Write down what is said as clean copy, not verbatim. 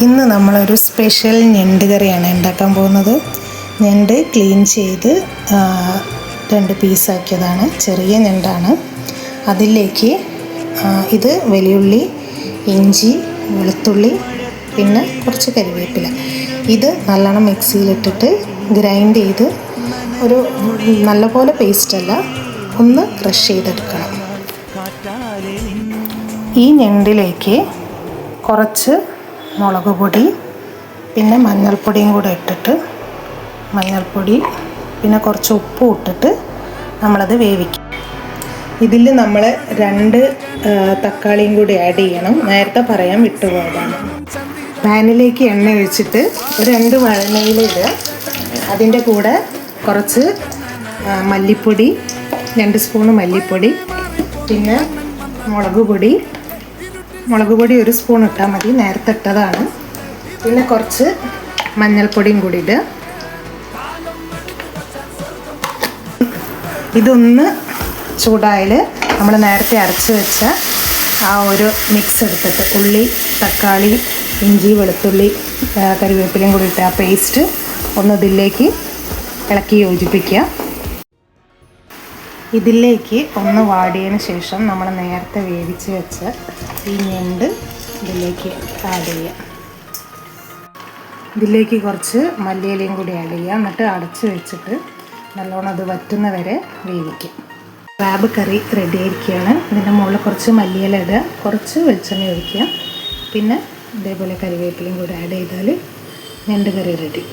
ഇന്ന് നമ്മളൊരു സ്പെഷ്യൽ ഞണ്ട് കറിയാണ് ഉണ്ടാക്കാൻ പോകുന്നത്. ഞണ്ട് ക്ലീൻ ചെയ്ത് 2 പീസാക്കിയതാണ്. ചെറിയ ഞണ്ടാണ്. അതിലേക്ക് ഇത് വലിയുള്ളി, ഇഞ്ചി, വെളുത്തുള്ളി, പിന്നെ കുറച്ച് കരിവേപ്പില. ഇത് നല്ലോണം മിക്സിയിലിട്ടിട്ട് ഗ്രൈൻഡ് ചെയ്ത് ഒരു നല്ലപോലെ പേസ്റ്റല്ല, ഒന്ന് ക്രഷ് ചെയ്തെടുക്കണം. ഈ ഞണ്ടിലേക്ക് കുറച്ച് മുളക് പൊടി, പിന്നെ മഞ്ഞൾപ്പൊടിയും കൂടെ ഇട്ടിട്ട്, മഞ്ഞൾപ്പൊടി പിന്നെ കുറച്ച് ഉപ്പും ഇട്ടിട്ട് നമ്മളത് വേവിക്കും. ഇതിൽ നമ്മൾ 2 തക്കാളിയും കൂടി ആഡ് ചെയ്യണം. നേരത്തെ പറയാൻ വിട്ടുപോയതാണ്. പാനിലേക്ക് എണ്ണ ഒഴിച്ചിട്ട് ഒരു 2 വഴനയില ഇടുക. അതിൻ്റെ കൂടെ കുറച്ച് മല്ലിപ്പൊടി, 2 സ്പൂണ് മല്ലിപ്പൊടി, പിന്നെ മുളക് പൊടി 1 സ്പൂൺ ഇട്ടാൽ മതി, നേരത്തെ ഇട്ടതാണ്. പിന്നെ കുറച്ച് മഞ്ഞൾപ്പൊടിയും കൂടി ഇടുക. ഇതൊന്ന് ചൂടായാൽ നമ്മൾ നേരത്തെ അരച്ച് വെച്ച ആ ഒരു മിക്സ് എടുത്തിട്ട് ഉള്ളി, തക്കാളി, ഇഞ്ചി, വെളുത്തുള്ളി, കറിവേപ്പിലയും കൂടി ഇട്ട് ആ പേസ്റ്റ് ഒന്ന് ഇതിലേക്ക് ഇളക്കി യോജിപ്പിക്കുക. ഇതിലേക്ക് ഒന്ന് വാടിയതിന് ശേഷം നമ്മൾ നേരത്തെ വേവിച്ച് വെച്ച ഈ ഞണ്ട് ഇതിലേക്ക് ആഡ് ചെയ്യുക. ഇതിലേക്ക് കുറച്ച് മല്ലിയിലയും കൂടി ആഡ് ചെയ്യുക. എന്നിട്ട് അടച്ച് വെച്ചിട്ട് നല്ലോണം അത് വറ്റുന്ന വരെ വേവിക്കും. ക്രാബ് കറി റെഡി ആയിരിക്കുകയാണ്. ഇതിൻ്റെ മുകളിൽ കുറച്ച് മല്ലിയില ഇടുക, കുറച്ച് വെളിച്ചെണ്ണ ഒഴിക്കുക, പിന്നെ ഇതേപോലെ കറിവേപ്പിലയും കൂടി ആഡ് ചെയ്താൽ ഞണ്ട് കറി റെഡി.